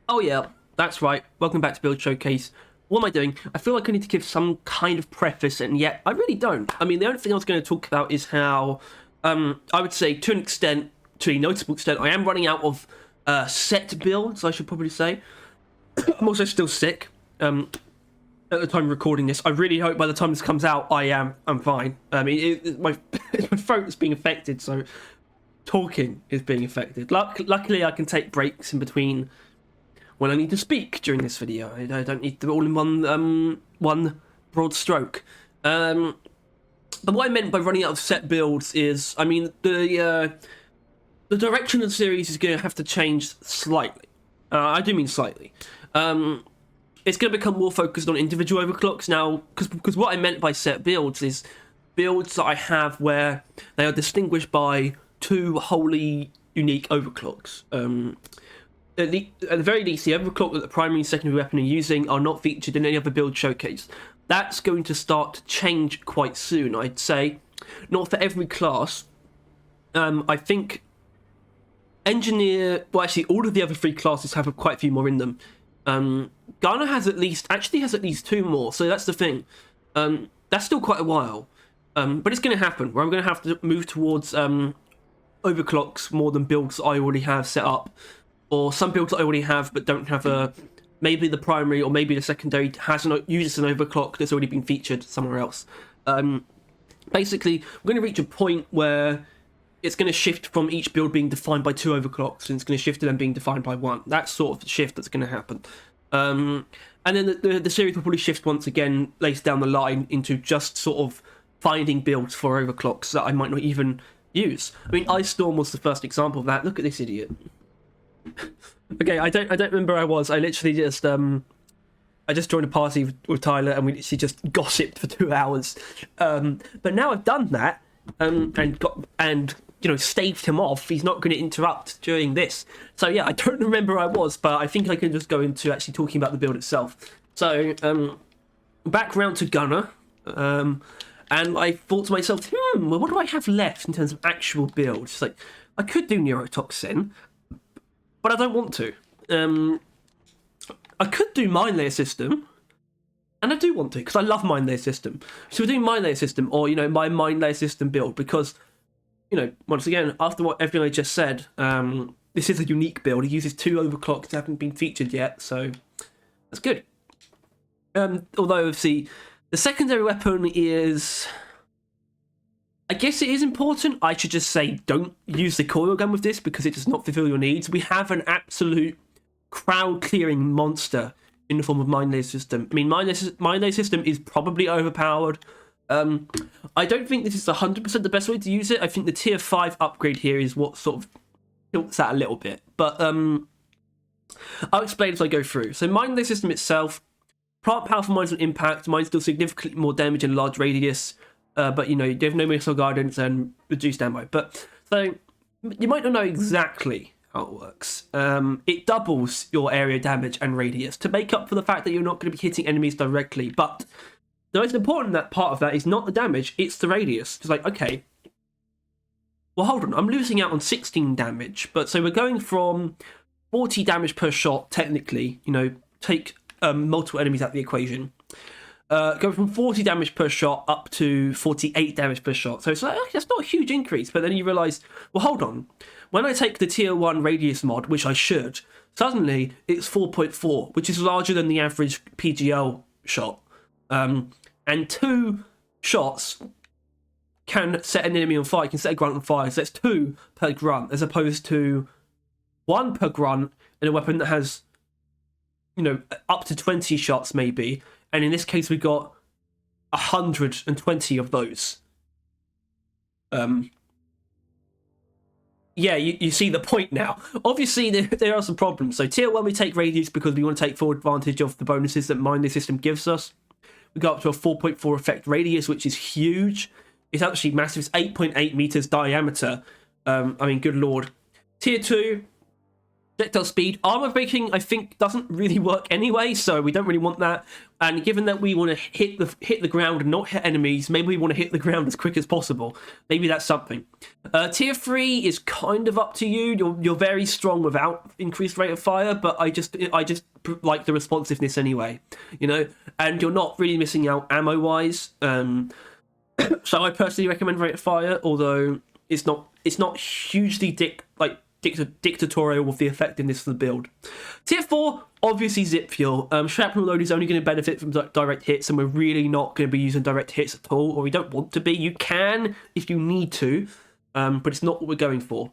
Oh yeah, that's right. Welcome back to Build Showcase. What am I doing? I feel like I need to give some kind of preface, and yet I really don't. I mean, the only thing I was going to talk about is how, I would say to an extent, to a notable extent, I am running out of set builds, I should probably say. I'm also still sick. At the time of recording this, I really hope by the time this comes out, I'm fine. I mean, my throat is being affected, so talking is being affected. Luckily, I can take breaks in between when I need to speak during this video. I don't need to all in one broad stroke. But what I meant by running out of set builds is, I mean, the direction of the series is going to have to change slightly. I do mean slightly. It's going to become more focused on individual overclocks now, because what I meant by set builds is builds that I have where they are distinguished by two wholly unique overclocks. At the very least, the overclock that the primary and secondary weapon are using are not featured in any other build showcase. That's going to start to change quite soon, I'd say. Not for every class. I think Engineer... Well, actually, all of the other three classes have quite a few more in them. Gunner has at least two more, so that's the thing. That's still quite a while. But it's going to happen, where I'm going to have to move towards overclocks more than builds I already have set up. Or some builds that I already have but don't have maybe the primary or maybe the secondary uses an overclock that's already been featured somewhere else. Basically, we're going to reach a point where it's going to shift from each build being defined by two overclocks, and it's going to shift to them being defined by one. That's sort of the shift that's going to happen. And then the series will probably shift once again later down the line into just sort of finding builds for overclocks that I might not even use. I mean, Ice Storm was the first example of that. Look at this idiot. Okay, I don't remember where I was. I literally just I just joined a party with Tyler, and we literally just gossiped for 2 hours. But now I've done that, and staved him off. He's not going to interrupt during this. So yeah, I don't remember where I was, but I think I can just go into actually talking about the build itself. So back round to Gunner, and I thought to myself, well, what do I have left in terms of actual builds? It's like, I could do Neurotoxin, but I don't want to. I could do Minelayer System, and I do want to, because I love Minelayer System. So we're doing Minelayer System, or, my Minelayer System build, because, once again, after what everything I just said, this is a unique build. It uses two overclocks that haven't been featured yet, so that's good. Although, obviously, the secondary weapon is... I guess it is important. I should just say don't use the coil gun with this because it does not fulfill your needs. We have an absolute crowd-clearing monster in the form of Minelayer System. I mean, Minelayer System is probably overpowered. I don't think this is 100% the best way to use it. I think the tier 5 upgrade here is what sort of tilts that a little bit. But I'll explain as I go through. So Minelayer System itself, plant powerful mines on impact. Mines deal significantly more damage in a large radius. But, you have no missile guidance and reduced ammo. But, so, you might not know exactly how it works. It doubles your area damage and radius to make up for the fact that you're not going to be hitting enemies directly. But the most important part of that is not the damage, it's the radius. It's like, okay, well, hold on, I'm losing out on 16 damage. But, so we're going from 40 damage per shot, technically, take multiple enemies out of the equation. Go from 40 damage per shot up to 48 damage per shot. So it's like, that's not a huge increase. But then you realise, well, hold on. When I take the tier 1 radius mod, which I should, suddenly it's 4.4, which is larger than the average PGL shot. And 2 shots can set an enemy on fire, can set a grunt on fire. So that's 2 per grunt, as opposed to 1 per grunt in a weapon that has, up to 20 shots maybe. And in this case, we got 120 of those. Yeah, you see the point now. Obviously, there are some problems. So tier 1, we take radius because we want to take full advantage of the bonuses that Minelayer System gives us. We go up to a 4.4 effect radius, which is huge. It's actually massive. It's 8.8 meters diameter. I mean, good lord. Tier 2, Projectile speed, armor breaking, I think doesn't really work anyway, so we don't really want that. And given that we want to hit the ground and not hit enemies, maybe we want to hit the ground as quick as possible. Maybe that's something. Tier 3 is kind of up to you. You're very strong without increased rate of fire, but I just like the responsiveness anyway, you know. And you're not really missing out ammo wise. So I personally recommend rate of fire, although it's not hugely dictatorial with the effectiveness of the build. Tier 4, obviously zip fuel. Shrapnel load is only going to benefit from direct hits, and we're really not going to be using direct hits at all, or we don't want to be. You can if you need to, but it's not what we're going for.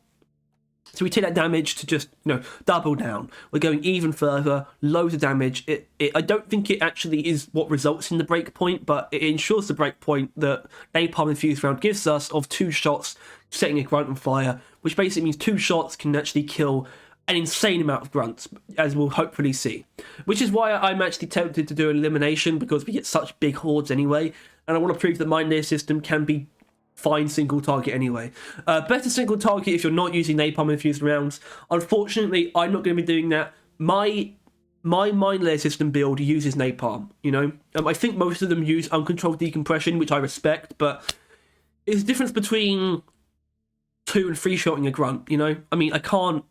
So we take that damage to just, you know, double down. We're going even further, loads of damage. I don't think it actually is what results in the breakpoint, but it ensures the breakpoint that Napalm infused round gives us of 2 shots setting a grunt on fire, which basically means 2 shots can actually kill an insane amount of grunts, as we'll hopefully see. Which is why I'm actually tempted to do an elimination, because we get such big hordes anyway, and I want to prove that my Minelayer system can be fine single target anyway. Better single target if you're not using napalm infused rounds. Unfortunately, I'm not going to be doing that. My Minelayer system build uses napalm, you know. I think most of them use uncontrolled decompression, which I respect, but it's the difference between 2 and 3 shotting a grunt, you know. I mean, I can't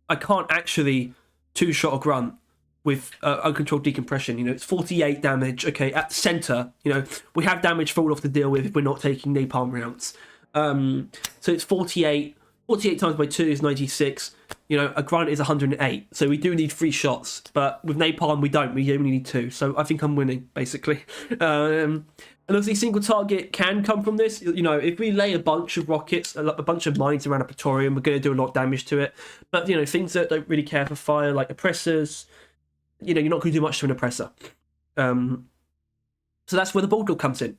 actually 2-shot a grunt with uncontrolled decompression. You know, it's 48 damage. Okay, at the center, you know, we have damage fall off to deal with if we're not taking napalm rounds. So it's 48 times by 2 is 96. You know, a grunt is 108. So we do need 3 shots, but with napalm we don't. We only need 2. So I think I'm winning, basically. And obviously single target can come from this. You know, if we lay a bunch of rockets, a bunch of mines around a Praetorium, we're going to do a lot of damage to it. But, you know, things that don't really care for fire, like oppressors, you know, you're not going to do much to an oppressor. So that's where the bulldog comes in.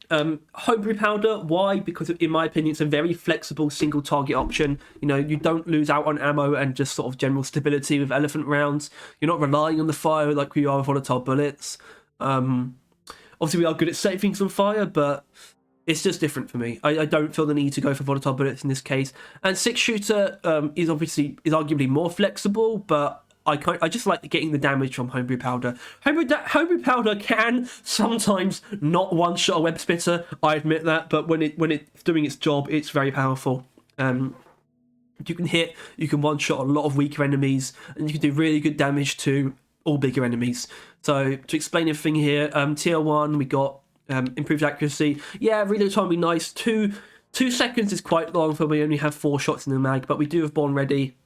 Homebrew powder, why? Because in my opinion, it's a very flexible single target option. You know, you don't lose out on ammo and just sort of general stability with elephant rounds. You're not relying on the fire like we are with volatile bullets. Obviously, we are good at setting things on fire, but it's just different for me. I don't feel the need to go for volatile bullets in this case. And 6-shooter is arguably more flexible, but I just like getting the damage from homebrew powder. Homebrew powder can sometimes not one-shot a web spitter. I admit that, but when it's doing its job, it's very powerful. You can one-shot a lot of weaker enemies, and you can do really good damage to all bigger enemies. So to explain everything here, tier 1 we got improved accuracy. Yeah, reload time would be nice. 2 seconds is quite long for we only have 4 shots in the mag, but we do have Born Ready.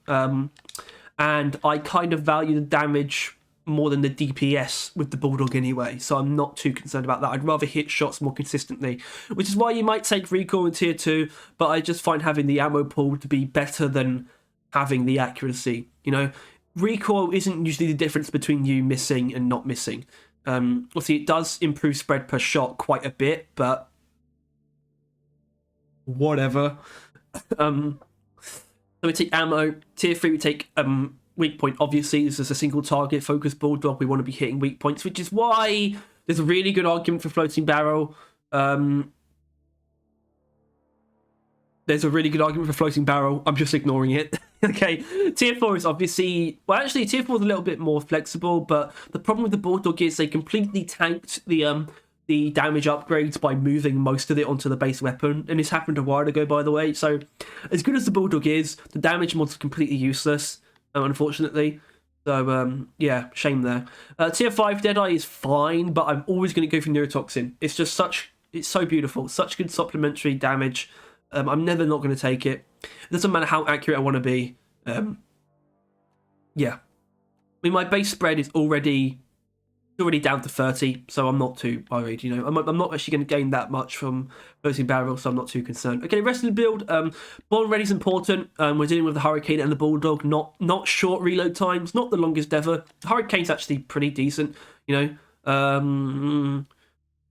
And I kind of value the damage more than the DPS with the Bulldog anyway, so I'm not too concerned about that. I'd rather hit shots more consistently, which is why you might take recoil in tier 2, but I just find having the ammo pool to be better than having the accuracy. You know, recoil isn't usually the difference between you missing and not missing. Obviously, it does improve spread per shot quite a bit, but whatever. So we take ammo. Tier 3 we take weak point. Obviously, this is a single target focused bulldog. We want to be hitting weak points, which is why there's a really good argument for floating barrel. There's a really good argument for floating barrel. I'm just ignoring it. Okay, tier 4 is obviously... Well, actually, tier 4 is a little bit more flexible, but the problem with the bulldog is they completely tanked the damage upgrades by moving most of it onto the base weapon, and this happened a while ago, by the way. So as good as the bulldog is, the damage mod's completely useless, unfortunately. So yeah, shame there. Tier 5 Deadeye is fine, but I'm always going to go for Neurotoxin. It's so beautiful, such good supplementary damage. I'm never not going to take it. It doesn't matter how accurate I want to be. Yeah, I mean, my base spread is already down to 30, so I'm not too worried. You know, I'm not actually going to gain that much from floating barrel, so I'm not too concerned. Okay, rest of the build. Born Ready is important. We're dealing with the Hurricane and the Bulldog, not short reload times, not the longest ever. The Hurricane's actually pretty decent. You know,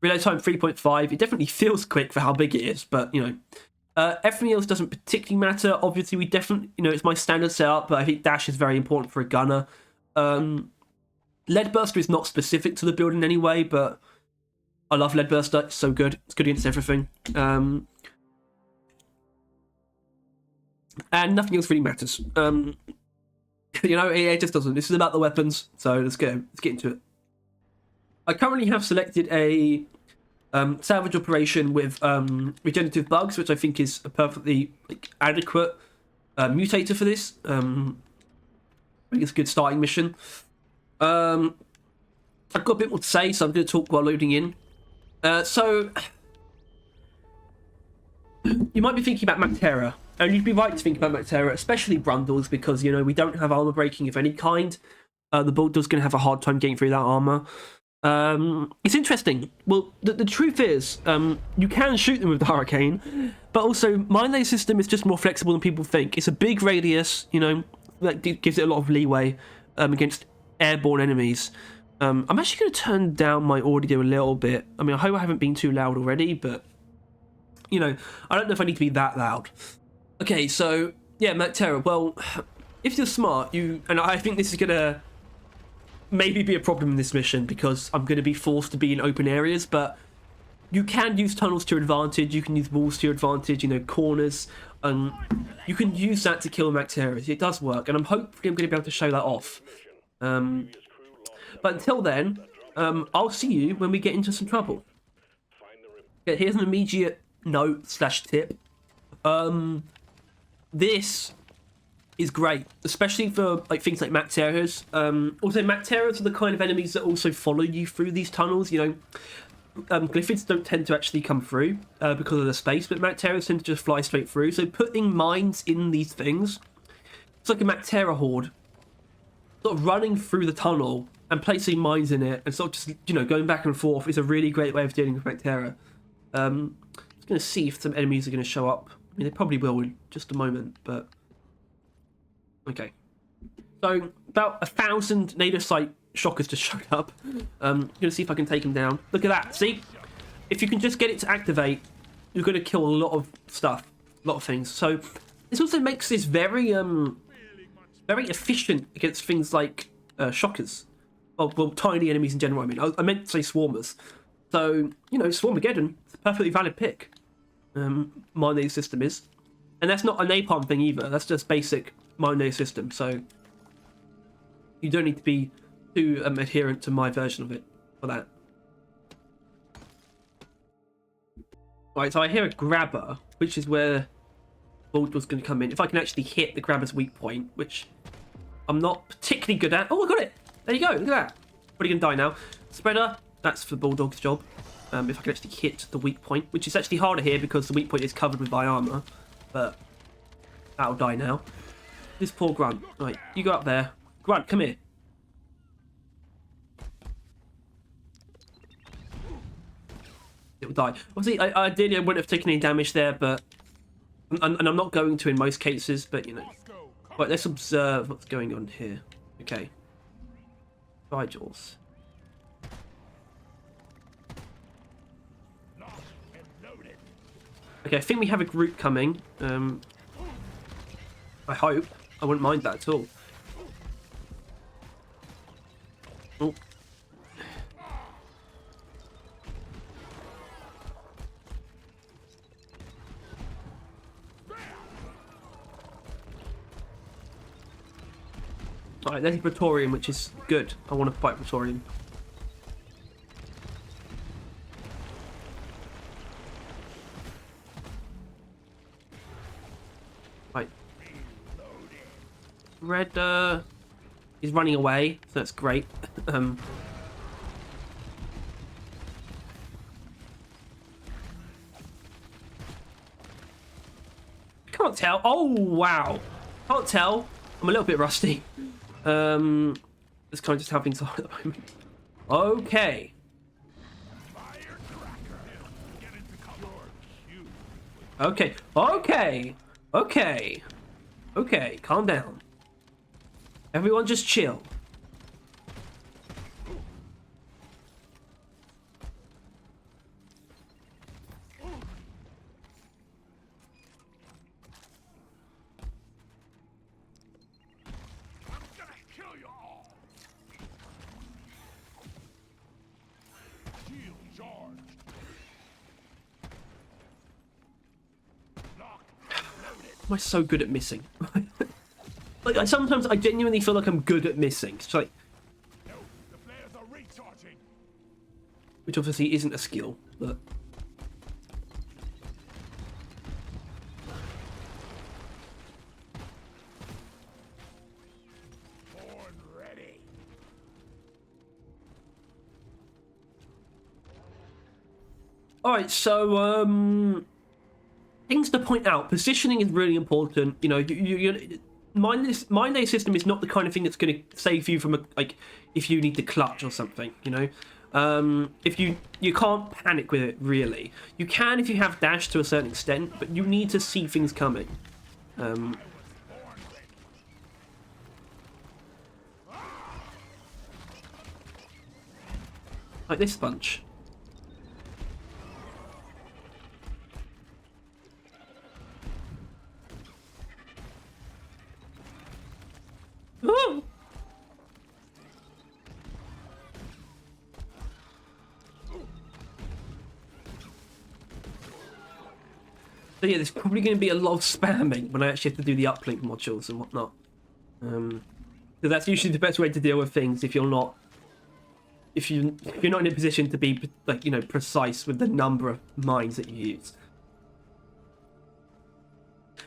reload time 3.5. It definitely feels quick for how big it is, but you know. Everything else doesn't particularly matter. Obviously, we definitely, you know, it's my standard setup, but I think dash is very important for a gunner. Leadburster is not specific to the build in any way, but I love Leadburster. It's so good. It's good against everything. And nothing else really matters. You know, it just doesn't. This is about the weapons, so let's get into it. I currently have selected a salvage operation with regenerative bugs, which I think is a perfectly adequate mutator for this. I think it's a good starting mission. I've got a bit more to say, so I'm going to talk while loading in. So, you might be thinking about Mactera, and you'd be right to think about Mactera, especially Brundles, because, you know, we don't have armor breaking of any kind. The Bulldog's going to have a hard time getting through that armor. It's interesting. Well, the truth is, you can shoot them with the Hurricane, but also Minelayer system is just more flexible than people think. It's a big radius, you know, that gives it a lot of leeway against airborne enemies. I'm actually going to turn down my audio a little bit. I mean, I hope I haven't been too loud already, but, you know, I don't know if I need to be that loud. Okay, so, yeah, Mactera. Well, if you're smart, and I think this is going to maybe be a problem in this mission because I'm going to be forced to be in open areas, but you can use tunnels to your advantage, you can use walls to your advantage, you know, corners, you can use that to kill Macteras. It does work, and I'm hopefully I'm going to be able to show that off. But until then, I'll see you when we get into some trouble. Okay, here's an immediate note/tip. This is great, especially for things like Macteras. Also, Macteras are the kind of enemies that also follow you through these tunnels. You know, Glyphids don't tend to actually come through because of the space, but Macteras tend to just fly straight through. So putting mines in these things, it's like a Mactera horde, sort of running through the tunnel and placing mines in it, and sort of just, you know, going back and forth is a really great way of dealing with Mactera. I'm just going to see if some enemies are going to show up. I mean, they probably will in just a moment, but okay. So about 1,000 native site shockers just showed up. I'm gonna see if I can take them down. Look at that. See, if you can just get it to activate, you're gonna kill a lot of stuff, a lot of things. So this also makes this very efficient against things like shockers. Well, tiny enemies in general. I mean, I meant to say swarmers. So, you know, Swarmageddon, it's a perfectly valid pick. Minelayer system is, and that's not a napalm thing either. That's just basic Minelayer system. So you don't need to be too adherent to my version of it for that. Right, so I hear a grabber, which is where Bulldog's going to come in. If I can actually hit the grabber's weak point, which I'm not particularly good at. Oh, I got it! There you go, look at that. Probably going to die now. Spreader, that's for Bulldog's job. If I can actually hit the weak point, which is actually harder here because the weak point is covered with my armor, but that'll die now. This poor Grunt. Right, you go up there. Grunt, come here. It'll die. Obviously, ideally I wouldn't have taken any damage there, but and I'm not going to in most cases, but you know. Right, let's observe what's going on here. Okay. Vigils. Okay, I think we have a group coming. I hope. I wouldn't mind that at all. Oh. Alright, there's a Praetorian, which is good. I want to fight Praetorian. Right. Red is running away, so that's great. Can't tell. Oh wow. Can't tell. I'm a little bit rusty. That's kind of just how things are at the moment. Okay. Okay. Okay. Okay. Okay. Calm down. Everyone just chill. Am I so good at missing? Like, sometimes I genuinely feel like I'm good at missing. It's like, No, the flares are recharging. which obviously isn't a skill, but Born ready. all right. So things to point out. Positioning is really important. You know, Minelayer system is not the kind of thing that's going to save you from like if you need to clutch or something. You know, if you can't panic with it really. You can if you have dash to a certain extent, but you need to see things coming. Like this bunch. Ooh. So yeah, there's probably going to be a lot of spamming when I actually have to do the uplink modules and whatnot. So that's usually the best way to deal with things if you're not in a position to be like, you know, precise with the number of mines that you use.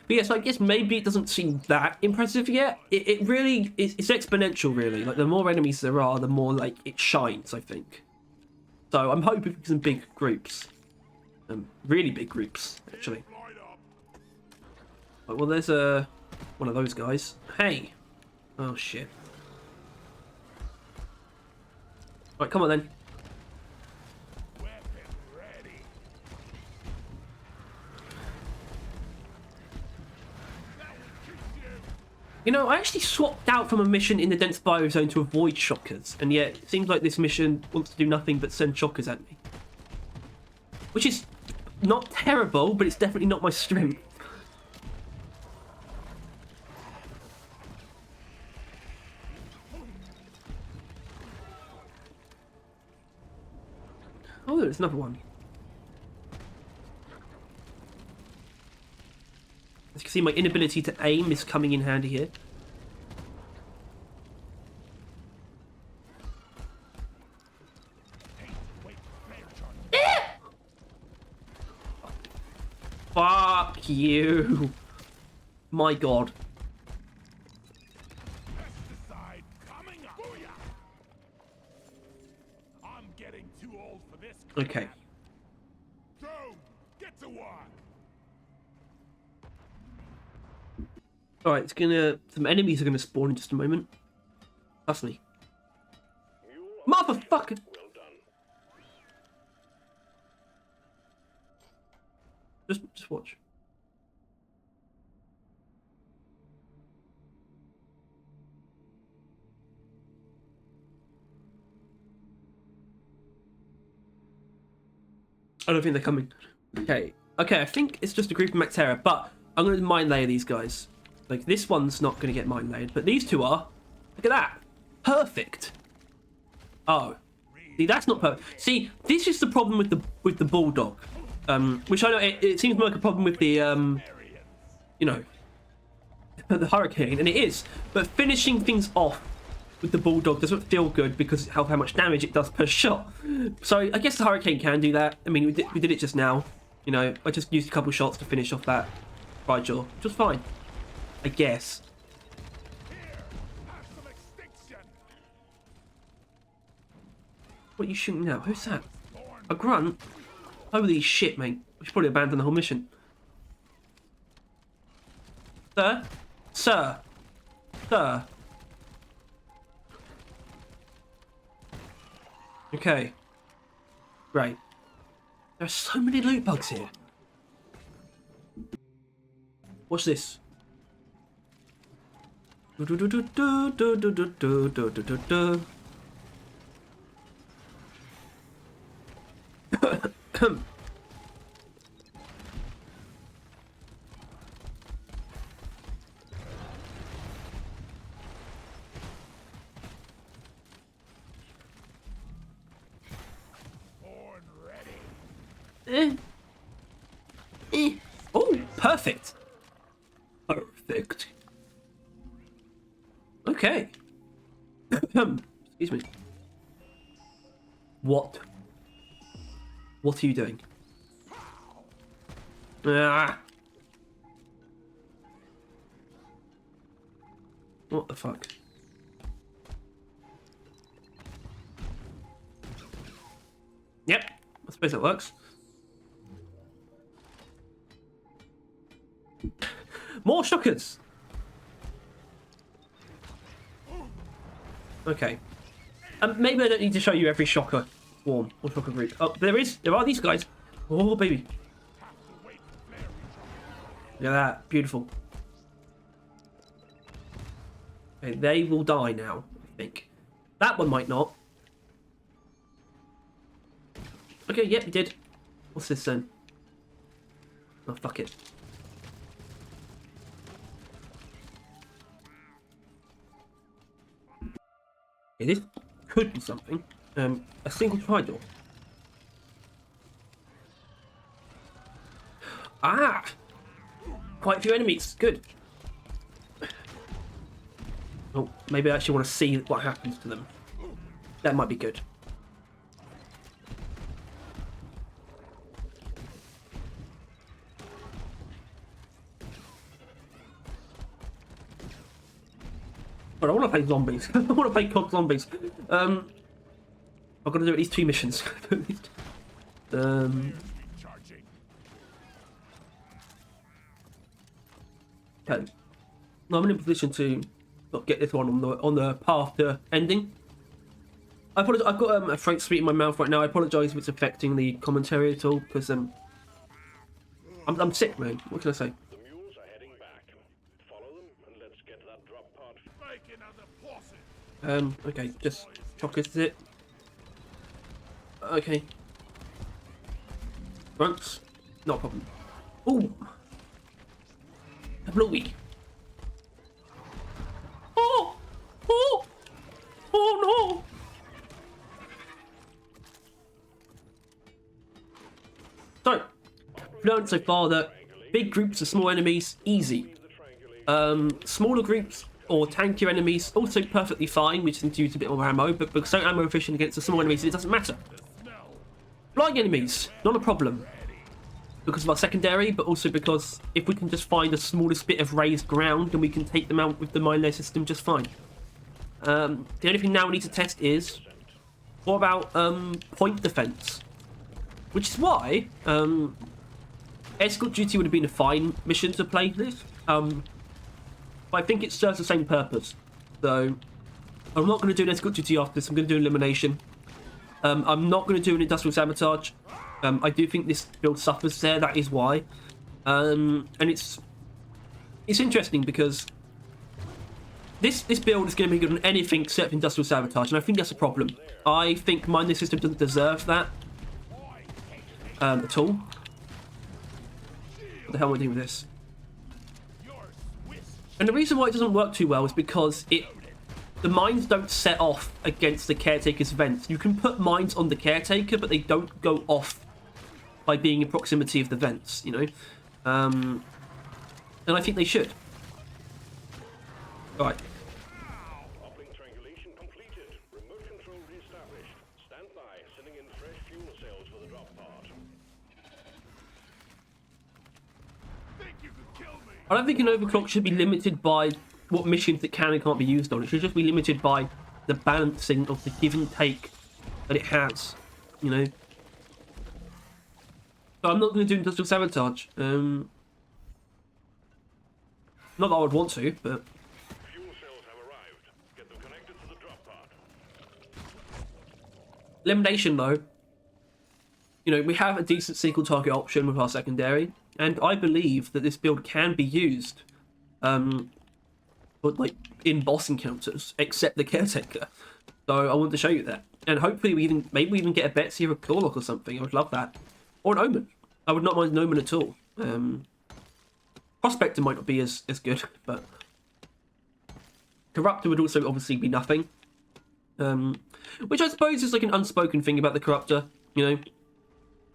But yeah, so I guess maybe it doesn't seem that impressive yet. It really it's exponential, really. Like the more enemies there are, the more like it shines, I think. So I'm hoping for some big groups, really big groups actually. Well, there's one of those guys. Hey, oh shit. Right, come on then. Weapon ready. You know, I actually swapped out from a mission in the dense biozone to avoid shockers, and yet it seems like this mission wants to do nothing but send shockers at me. Which is not terrible, but it's definitely not my strength. Oh, there's another one. As you can see, my inability to aim is coming in handy here. Fuck you. My god. Pesticide coming up. Booyah! I'm getting too old for this. Okay. Drone, get to work. Alright, it's gonna... Some enemies are gonna spawn in just a moment. Trust me. Motherfucker! Well done. Just watch. I don't think they're coming. Okay, I think it's just a group of Mactera, but I'm going to mine layer these guys. Like, this one's not going to get mine layered, but these two are. Look at that. Perfect. Oh. See, that's not perfect. See, this is the problem with the Bulldog. Which I know, it seems more like a problem with the, you know, the Hurricane, and it is. But finishing things off with the Bulldog doesn't feel good because of how much damage it does per shot. So I guess the Hurricane can do that. I mean, we did it just now. You know, I just used a couple shots to finish off that Rigel, which was fine, I guess. What are you shooting now? Who's that? A grunt? Holy shit, mate. We should probably abandon the whole mission. Sir? Sir? Sir? Okay. Great. There are so many loot bugs here. What's this? Oh, perfect. Perfect. Okay. Excuse me. What? What are you doing? Ah. What the fuck? Yep, I suppose that works. More shockers! Okay. Maybe I don't need to show you every shocker swarm or shocker group. Oh, there are these guys. Oh, baby. Look at that. Beautiful. Okay, they will die now, I think. That one might not. Okay, yep, he did. What's this then? Oh, fuck it. Okay, this could be something. A single tri-door. Ah! Quite a few enemies. Good. Oh, maybe I actually want to see what happens to them. That might be good. But I want to play zombies. I want to play COD zombies. I've got to do at least 2 missions. Okay. Now I'm in a position to get this one on the path to ending. I apologize. I've got a Frank sweet in my mouth right now. I apologise if it's affecting the commentary at all because I'm sick, man. What can I say? The mules are heading back. Follow them and let's get that drop pod. Making other bosses. Okay, just chocolate is it. Okay. Once, not a problem. Ooh. A blowy. Oh! Oh! Oh no! So, we've learned so far that big groups of small enemies, easy. Smaller groups or tankier enemies, also perfectly fine. We just need to use a bit more ammo, but because so ammo efficient against the small enemies, it doesn't matter. Flying enemies, not a problem. Because of our secondary, but also because if we can just find the smallest bit of raised ground, then we can take them out with the Minelayer system just fine. The only thing now we need to test is, what about point defense? Which is why escort duty would have been a fine mission to play this. But I think it serves the same purpose. So I'm not going to do an escort duty after this. I'm going to do elimination. I'm not going to do an industrial sabotage. I do think this build suffers there. That is why. And it's interesting because this build is going to be good on anything except industrial sabotage, and I think that's a problem. I think Minelayer system doesn't deserve that at all. What the hell am I doing with this? And the reason why it doesn't work too well is because the mines don't set off against the caretaker's vents. You can put mines on the caretaker, but they don't go off by being in proximity of the vents, you know? And I think they should. Alright. Uplink triangulation completed. Remote control reestablished. Stand by, sending in fresh fuel cells for the drop pod. Think you could kill me? I don't think an overclock should be limited by what missions it can and can't be used on. It should just be limited by the balancing of the give and take that it has, you know? So I'm not going to do industrial sabotage. Not that I would want to, but... Fuel cells have arrived. Get them connected to the drop pod. Elimination, though. You know, we have a decent single target option with our secondary, and I believe that this build can be used, but like in boss encounters, except the caretaker. So I wanted to show you that, and hopefully maybe we even get a Betsy or a Clawlock or something. I would love that, or an Omen. I would not mind an Omen at all. Prospector might not be as good, but Corruptor would also obviously be nothing. Which I suppose is like an unspoken thing about the Corruptor, you know.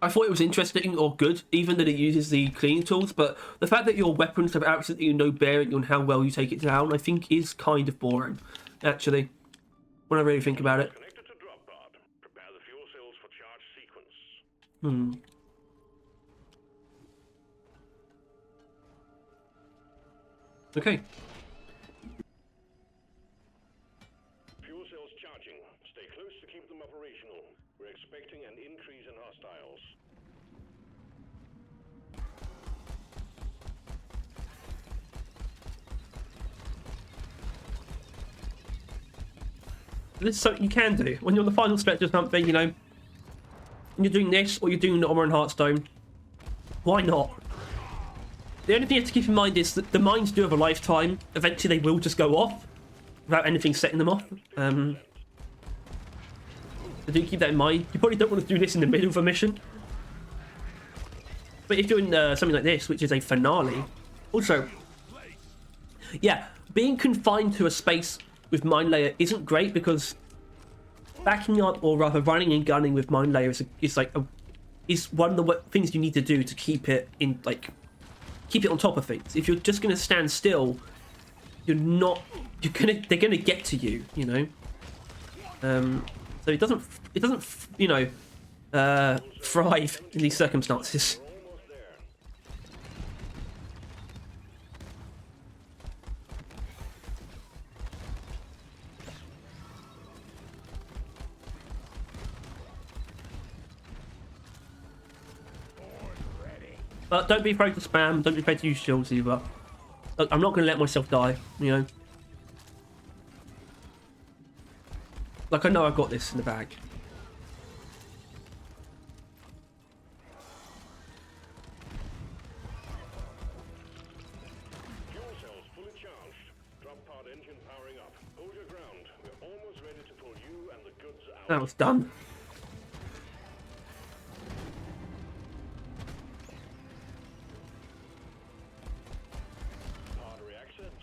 I thought it was interesting or good, even that it uses the cleaning tools, but the fact that your weapons have absolutely no bearing on how well you take it down, I think is kind of boring, actually, when I really think about it. Connected to drop pod. Prepare the fuel cells for charge sequence. Okay. Fuel cells charging. Stay close to keep them operational. We're expecting an increase in hostiles. This is something you can do when you're on the final stretch or something, you know. When you're doing this or you're doing the Armor and Hearthstone, why not? The only thing you have to keep in mind is that the mines do have a lifetime. Eventually, they will just go off without anything setting them off. So do keep that in mind. You probably don't want to do this in the middle of a mission. But if you're in something like this, which is a finale, also, yeah, being confined to a space with Minelayer isn't great because backing up, or rather running and gunning with Minelayer is one of the things you need to do to keep it in, like, keep it on top of things. If you're just going to stand still, they're gonna get to you, you know. So it doesn't you know, thrive in these circumstances. But don't be afraid to spam, don't be afraid to use shields either. Look, I'm not going to let myself die, you know. Like, I know I've got this in the bag. Fuel cells fully charged. Drop pod engine powering up. Hold your ground. We're almost ready to pull you and the goods out. That was done.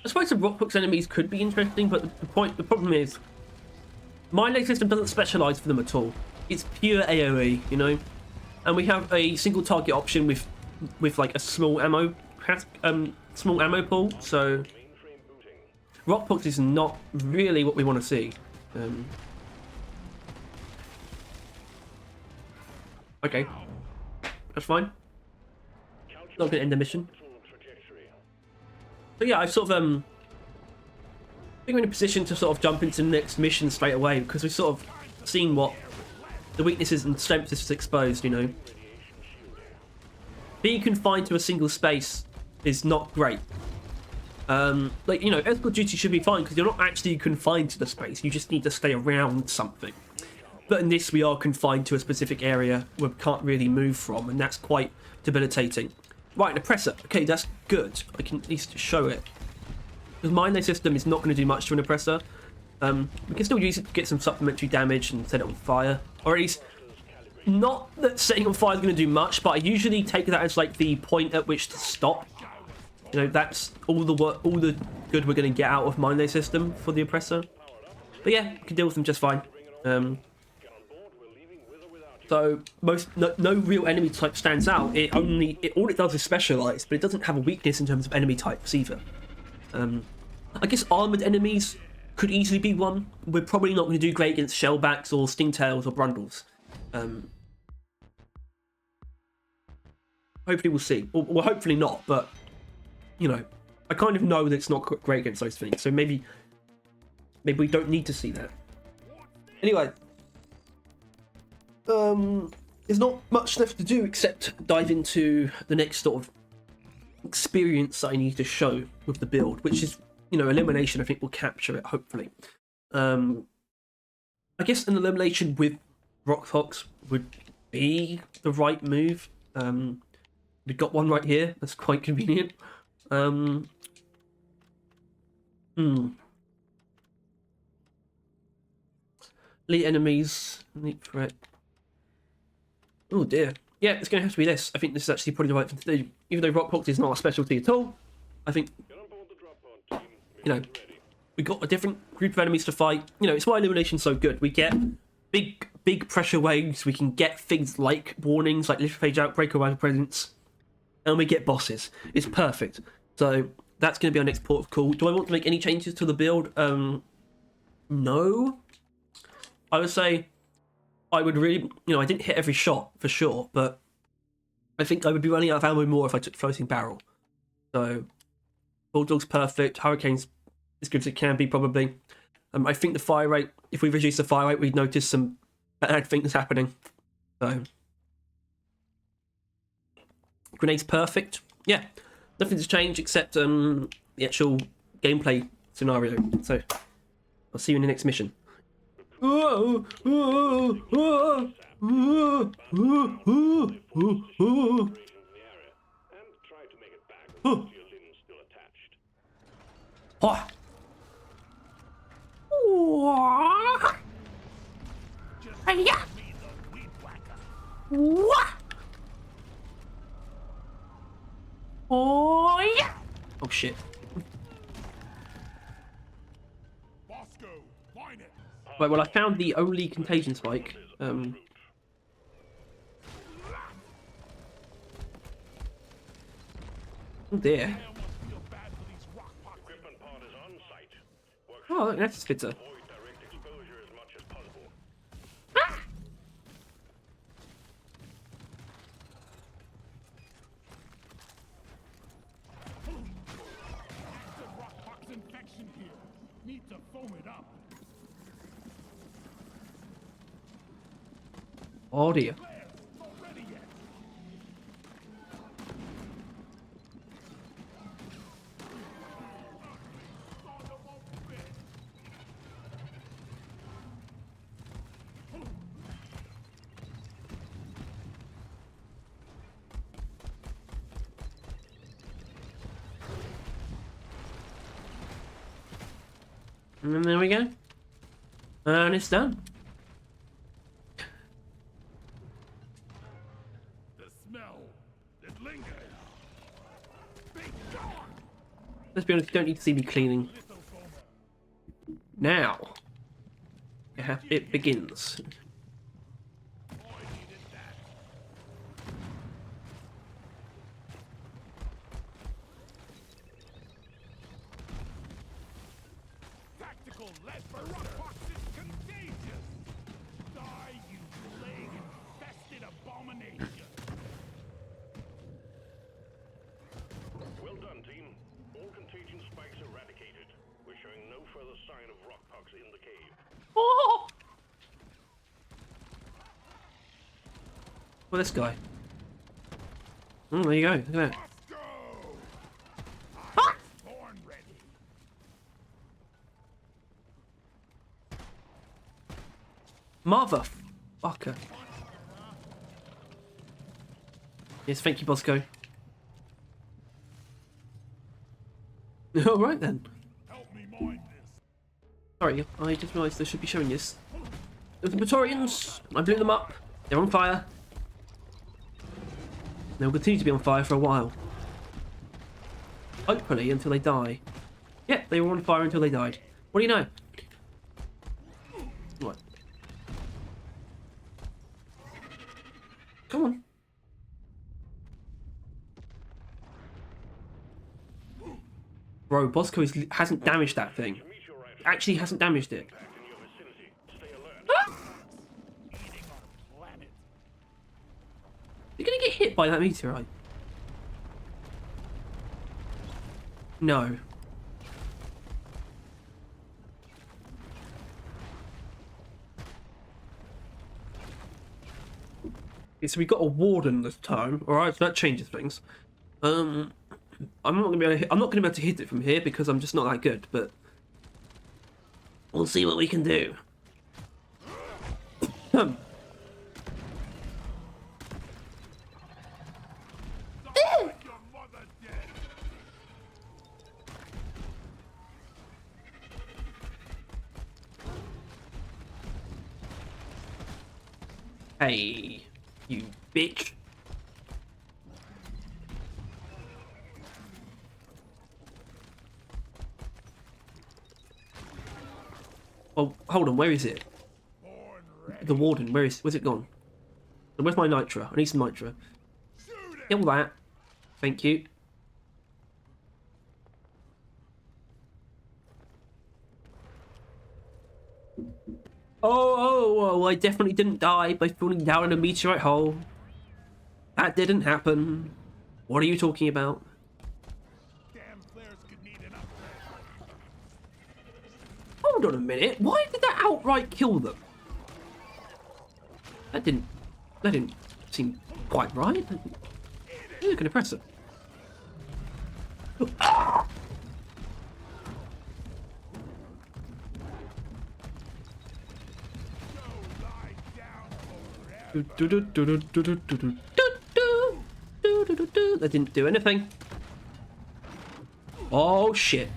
I suppose the Rockbox enemies could be interesting, but the problem is, my leg system doesn't specialize for them at all. It's pure AOE, you know, and we have a single target option with like a small ammo pool. So Rockbox is not really what we want to see. Okay, that's fine. Not gonna end the mission. So yeah, I've sort of I think we're in a position to sort of jump into the next mission straight away because we've sort of seen what the weaknesses and strengths is exposed, you know. Being confined to a single space is not great. Like, you know, escort duty should be fine because you're not actually confined to the space, you just need to stay around something. But in this, we are confined to a specific area where we can't really move from, and that's quite debilitating. Right, an oppressor. Okay, that's good. I can at least show it. Because my Minelayer system is not going to do much to an oppressor. We can still use it to get some supplementary damage and set it on fire. Or at least, not that setting on fire is going to do much, but I usually take that as like the point at which to stop. You know, that's all the good we're going to get out of my Minelayer system for the oppressor. But yeah, we can deal with them just fine. So no real enemy type stands out. All it does is specialize, but it doesn't have a weakness in terms of enemy types either. I guess armored enemies could easily be one. We're probably not going to do great against shellbacks or stingtails or brundles. Hopefully we'll see. Well, hopefully not, but you know, I kind of know that it's not great against those things. So maybe we don't need to see that. Anyway. There's not much left to do except dive into the next sort of experience that I need to show with the build, which is, you know, Elimination. I think will capture it, hopefully. I guess an Elimination with Rockbox would be the right move. We've got one right here. That's quite convenient. Elite enemies, elite threat. Oh dear. Yeah, it's going to have to be this. I think this is actually probably the right thing to do. Even though Rockbox is not a specialty at all, I think, you know, we got a different group of enemies to fight. You know, it's why Elimination's so good. We get big big pressure waves, we can get things like warnings, like lift phase outbreak or rival presence, and we get bosses. It's perfect. So that's going to be our next port of call. Do I want to make any changes to the build? No. I would say I would really, I didn't hit every shot for sure, but I think I would be running out of ammo more if I took floating barrel. So Bulldog's perfect. Hurricane's as good as it can be, probably. I think the fire rate, if we reduce the fire rate, we'd notice some bad things happening. So Grenade's perfect. Yeah, nothing's changed except the actual gameplay scenario. So I'll see you in the next mission. And try to make it back with most of your limbs still attached. Oh shit. Bosco, line it. Right, well I found the only contagion spike. Oh dear. I almost feel bad for these rock pots. Equipment pod is on site. Work Oh, look, that's fitter. avoid direct exposure as much as possible. Active rock pox infection here. Need to foam it up. Oh dear. Blair, not ready yet. Saga won't fit. And then there we go. And it's done. The smell. It lingers. Big dog. Let's be honest, you don't need to see me cleaning. Little foamer. Now, it begins. Boy, needed that. Tactical lead for rock pox is contagious. Die, you plague-infested abomination. Well done, team. All contagion spikes eradicated. We're showing no further sign of rockpox in the cave. Oh! Well, this guy. Oh, there you go. Look at that. Let's go. Born ready. Motherfucker. Yes, thank you, Bosco. All right then. Help me mind this. Sorry, I just realised I should be showing this. There's the Praetorians. I blew them up. They're on fire. They'll continue to be on fire for a while. Hopefully until they die. Yeah, they were on fire until they died. What do you know? What? Come on. Bro, Bosco hasn't damaged that thing. Actually hasn't damaged it. Back in your vicinity. Stay alert. Eating our planet. You're gonna get hit by that meteorite. No. Okay, so we got a warden this time. All right, so that changes things. I'm not gonna be able to hit it from here because I'm just not that good. But we'll see what we can do. Like your mother dead. Hey, you bitch. Oh, hold on, where is it? Born the warden. Where's it gone? Where's my nitro? I need some nitro. Kill that. Thank you. Oh, I definitely didn't die by falling down in a meteorite hole. That didn't happen. What are you talking about? Damn flares could need an upgrade. Hold on a minute. Why did that outright kill them? That didn't seem quite right. Look at the presser. Ah! That didn't do anything. Oh shit.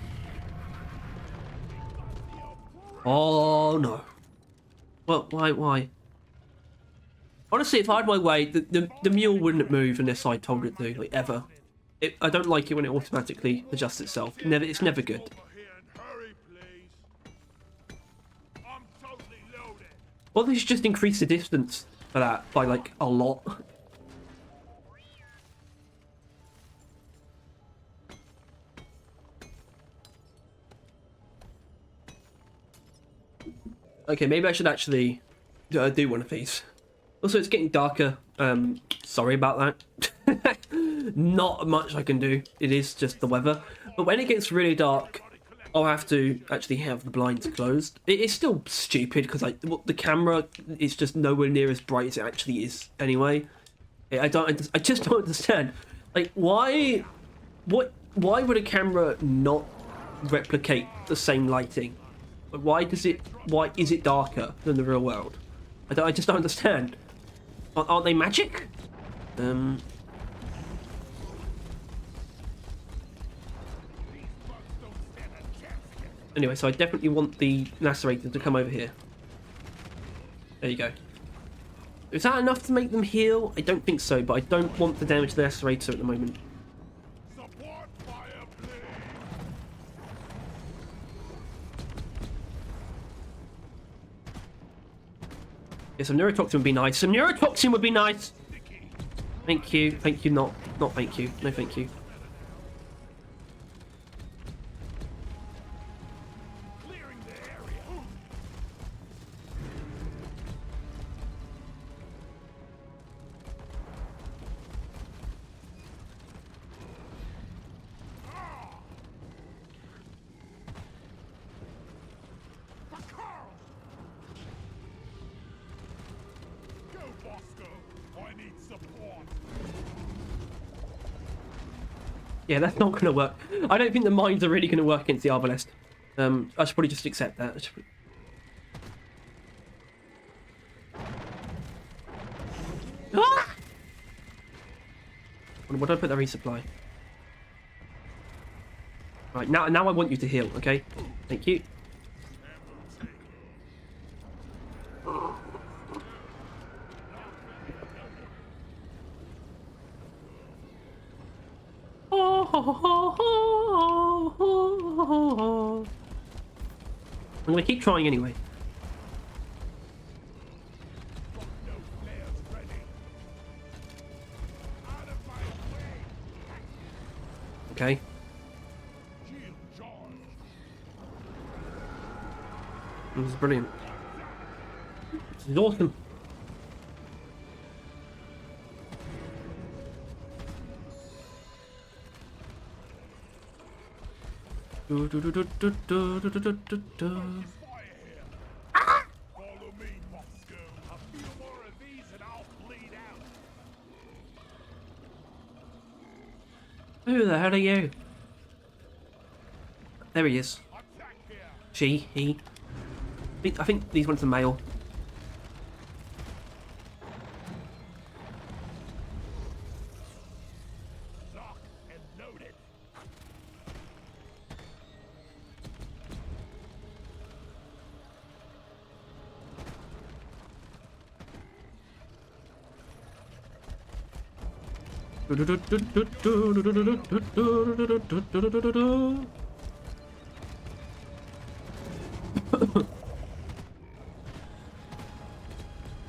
Oh no. Well, why? Honestly, if I had my way, the mule wouldn't move unless I told it to, like, ever. I don't like it when it automatically adjusts itself. It's never good. Over here and hurry, please. I'm totally loaded. Well, they should just increase the distance for that by, like, a lot. Okay, maybe I should actually do one of these. Also, it's getting darker. Sorry about that. Not much I can do. It is just the weather. But when it gets really dark, I'll have to actually have the blinds closed. It's still stupid because the camera is just nowhere near as bright as it actually is anyway. I just don't understand. Like, why would a camera not replicate the same lighting? Why is it darker than the real world? I just don't understand. Aren't they magic? Anyway, so I definitely want the lacerator to come over here. There you go. Is that enough to make them heal? I don't think so, but I don't want to damage the lacerator at the moment. Support fire, please. Yeah, some neurotoxin would be nice. Some neurotoxin would be nice. Thank you. Thank you. Not thank you. No, thank you. Clearing the area. Go, Bosco. I need support. Yeah, that's not going to work. I don't think the mines are really going to work against the Arbalest. I should probably just accept that. Ah! What did I put the resupply? Right, now I want you to heal, okay? Thank you. I'm going to keep trying anyway. No flares ready. Out of my way. Okay. Shield charged. This is brilliant. This is awesome. Fire here. Follow me, Bosco. A few more of these and I'll bleed out. Who the hell are you? There he is. Attack here. She, he. I think these ones are male. Lock and load it.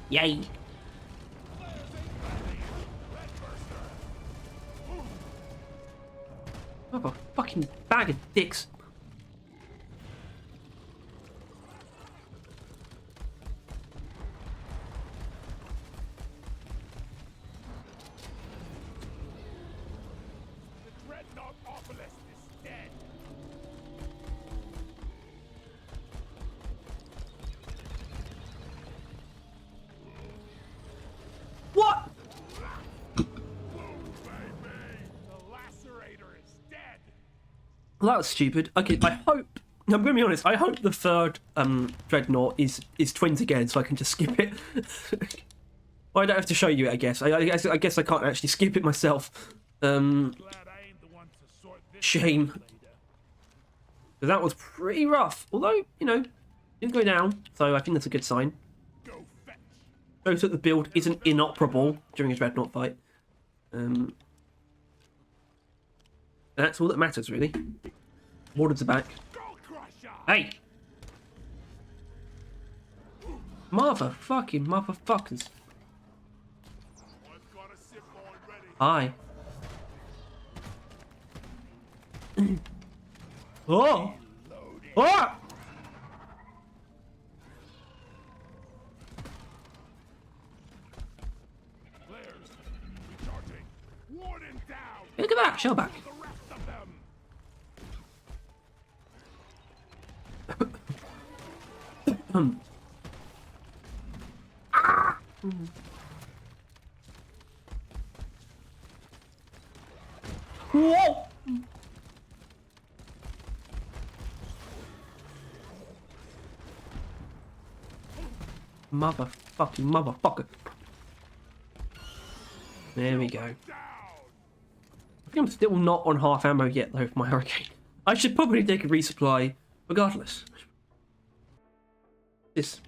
Yay. Oh, a fucking bag of dicks. The dreadnought obelisk is dead. What? The lacerator is dead. Well, that was stupid. Okay, I hope. I'm going to be honest. I hope the third dreadnought is twins again, so I can just skip it. Well, I don't have to show you it. I guess. I guess I can't actually skip it myself. Glad I ain't the one to sort this Shame. out later. But that was pretty rough. Although, you know, didn't go down, so I think that's a good sign. Go fetch. Shows that the build isn't inoperable during a dreadnought fight. That's all that matters, really. Wardens are back. Go crusher. Hey! Motherfucking motherfuckers. I've got a sip already. Hi. Oh! Oh! Flares. Recharging. Warden down. Look at that, shell back. The rest of them. Whoa! Motherfucking motherfucker. There we go. Down. I think I'm still not on half ammo yet, though, for my hurricane. I should probably take a resupply, regardless. This.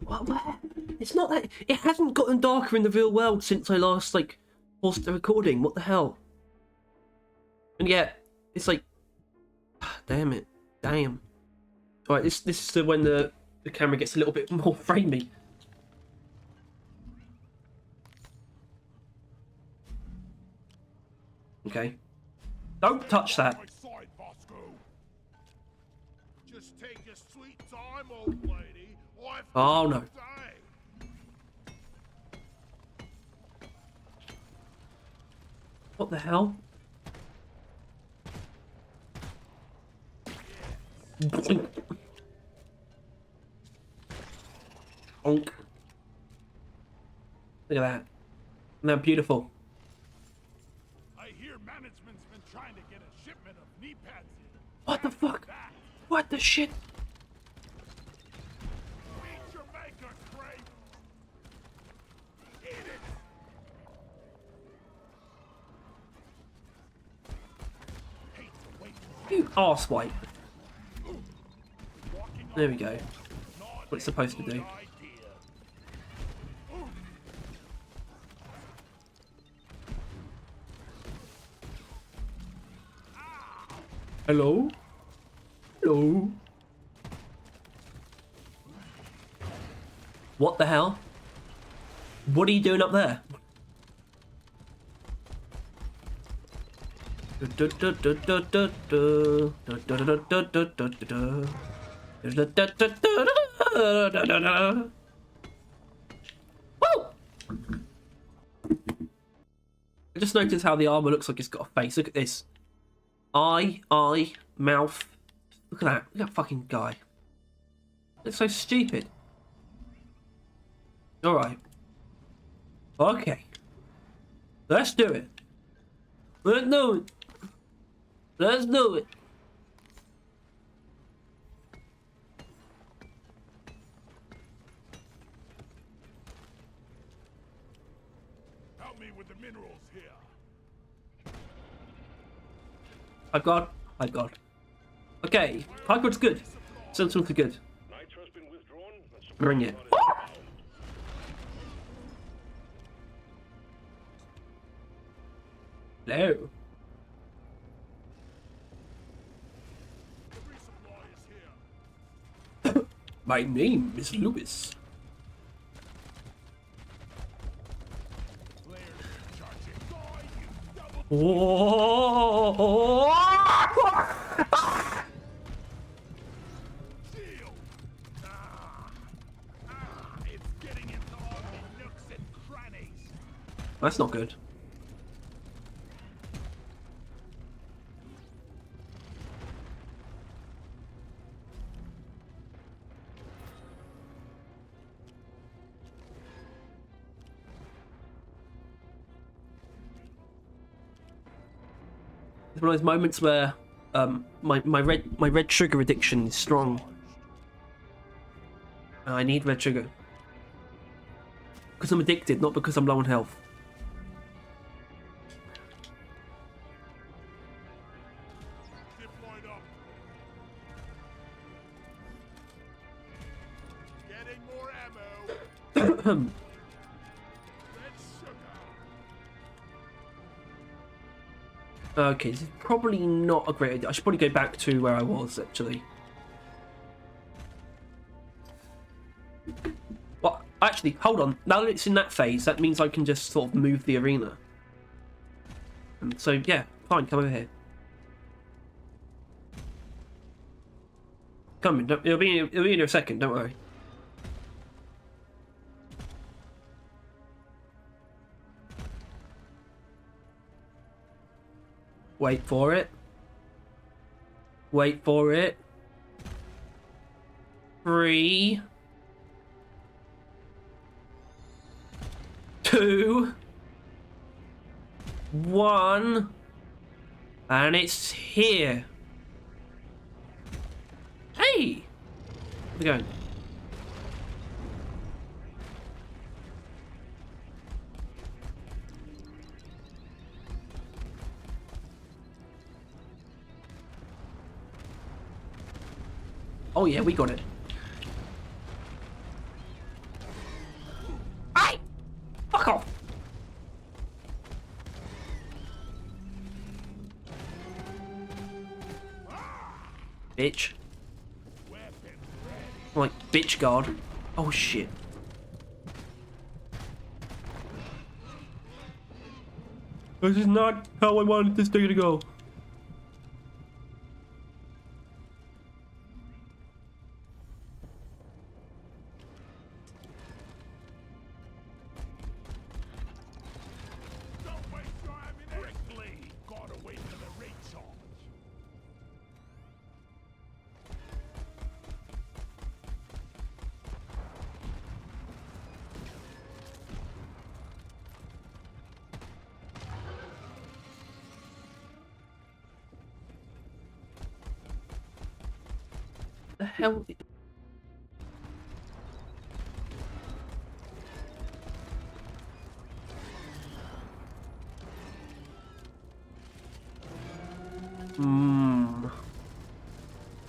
What? It's not that. It hasn't gotten darker in the real world since I last, like, paused the recording. What the hell? And yet, it's like. Damn it. Damn. Alright, this is when the camera gets a little bit more framey. Okay. Don't touch that. My side, Bosco. Just take your sweet time, old lady. I've Oh, got no. to say. What the hell? Bonk. Bonk. Look at that. Isn't that beautiful? I hear management's been trying to get a shipment of knee pads in. What the fuck? What the shit? Meet your maker, Crate. Eat it. Hate to wait. You arsewipe. Walking There we go. Not What it's supposed to a good do. idea. Hello? Hello? What the hell? What are you doing up there? Woo! I just noticed how the armor looks like it's got a face. Look at this. Eye, mouth. Look at that. Look at that fucking guy. Looks so stupid. Alright. Okay. Let's do it. Let's do it. Let's do it. Help me with the minerals here. High guard. High guard. Okay. High guard's good. Sentinel's good. Nitro's been withdrawn and support Bring it. pod is inbound. Hello. The resupply is here. My name is Lewis. Oh! Shield! It's getting into all the nooks and crannies. That's not good. It's one of those moments where my red sugar addiction is strong. And I need red sugar. Because I'm addicted, not because I'm low on health. Deployed up. Getting more ammo. Red sugar. Okay, this is probably not a great idea. I should probably go back to where I was, actually. Well, actually, hold on. Now that it's in that phase, that means I can just sort of move the arena. So, yeah, fine, come over here. Come in, it'll be in a second, don't worry. Wait for it. Wait for it. 3, 2, 1, and it's here. Hey! How's it going? Oh yeah, we got it. Hey! Fuck off! Bitch. Like, bitch guard. Oh shit. This is not how I wanted this thing to go. Don't waste your ammunition. Quickly. Gotta wait for the recharge. The hell?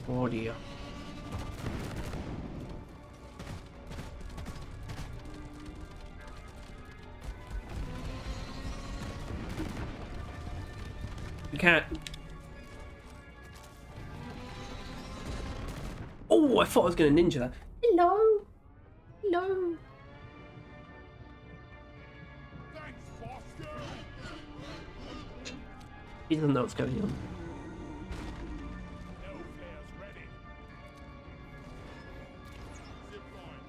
Oh dear. You can't. Oh, I thought I was going to ninja that. Hello. Hello. Thanks, Bosco. He doesn't know what's going on. No flares ready. Zipline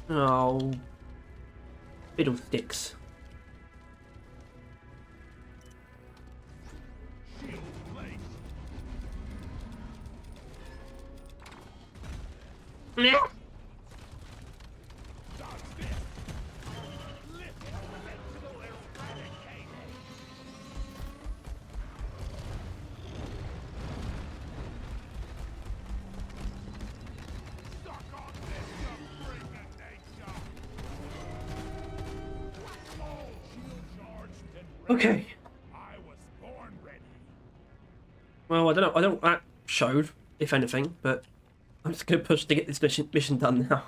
done. Oh. Fiddlesticks. Shield placed. Yeah. Dodge this. Lift sentinel eradicated. Stuck on this suffering nature. All shield charged and ready. Okay. I was born ready. Well, I don't know. I don't know what that showed, if anything, but I'm just going to push to get this mission done now.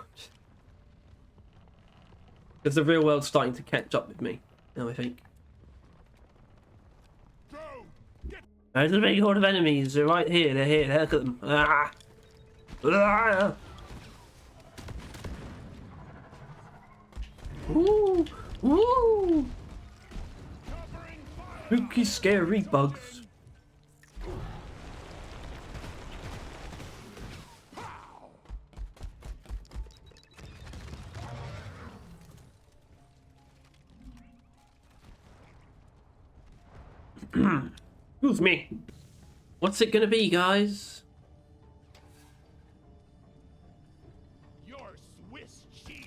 Because the real world's starting to catch up with me now, I think. Go. Get There's a big horde of enemies. They're right here. They're here. Look at them. Ah. Ah. Ooh, ooh, Covering fire. spooky, scary bugs. Excuse me. What's it gonna be, guys? Your Swiss cheese.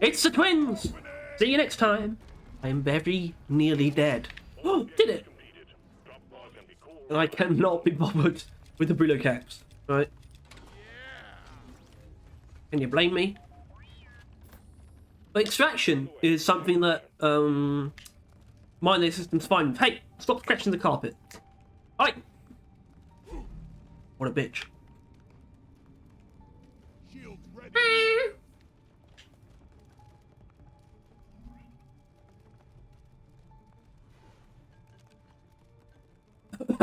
It's the twins! See you next time. I'm very nearly dead. Oh, did it! Completed. Drop pod can be called. And I cannot be bothered with the Brillo caps. Right? Can you blame me? But extraction is something that my layer system's fine with. Hey, stop scratching the carpet. Alright. What a bitch. Shields ready. Drop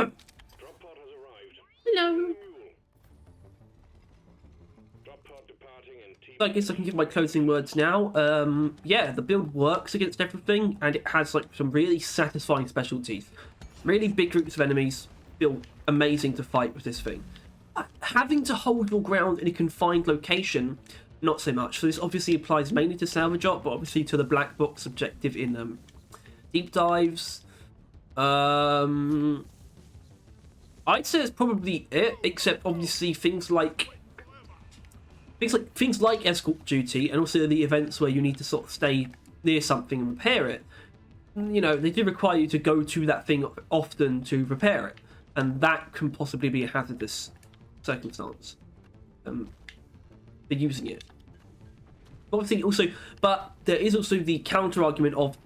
pod has arrived. Hello. Mule. Drop pod departing in T. So I guess I can give my closing words now. Yeah, the build works against everything, and it has like some really satisfying specialties. Really big groups of enemies feel amazing to fight with this thing. Having to hold your ground in a confined location, not so much. So this obviously applies mainly to salvage op, but obviously to the black box objective in deep dives. I'd say that's probably it, except obviously things like escort duty, and also the events where you need to sort of stay near something and repair it. You know, they do require you to go to that thing often to repair it, and that can possibly be a hazardous circumstance for using it. Obviously, also, but there is also the counter argument of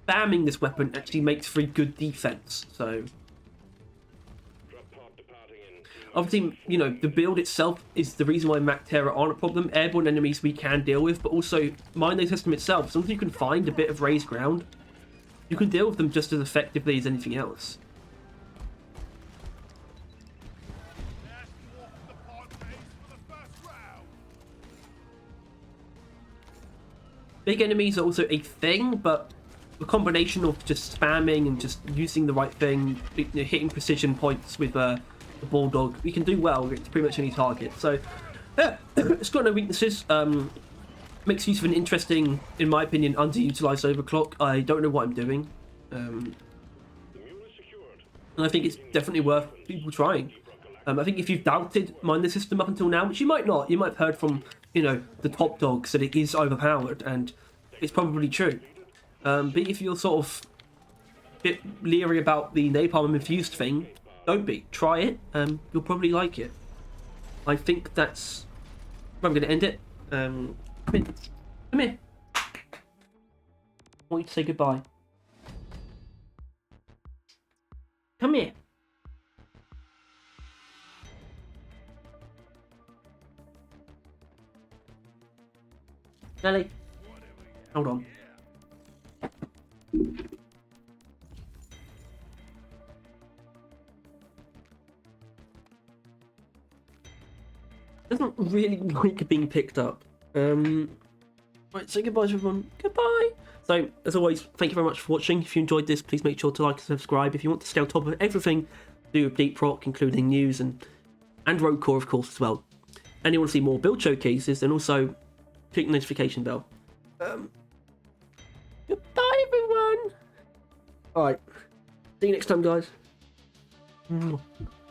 spamming this weapon actually makes for a good defense. So Drop pod departing in. obviously, you know, the build itself is the reason why Mac Terror aren't a problem. Airborne enemies we can deal with, but also Minelayer system itself. As long as you can find a bit of raised ground, you can deal with them just as effectively as anything else. Last walk of the pod base for the first round. Big enemies are also a thing, but the combination of just spamming and just using the right thing, you know, hitting precision points with the bulldog, we can do well against pretty much any target. So yeah, it's got no weaknesses. Makes use of an interesting, in my opinion, underutilized overclock. I don't know what I'm doing, The mule is secured. and I think it's definitely worth people trying. I think if you've doubted Minelayer system up until now, which you might not, you might have heard from, you know, the top dogs that it is overpowered, and it's probably true. But if you're sort of a bit leery about the napalm infused thing, don't be. Try it. You'll probably like it. I think that's where I'm going to end it. Come here. Come here. I want you to say goodbye. Come here. Nelly. Hold on. Doesn't really like being picked up. Right, say goodbye to everyone. Goodbye. So, as always, thank you very much for watching. If you enjoyed this, please make sure to like and subscribe. If you want to stay on top of everything to do with Deep Rock, including news and Road Core, of course, as well. And you want to see more build showcases, then also click the notification bell. Goodbye, everyone. All right. See you next time, guys.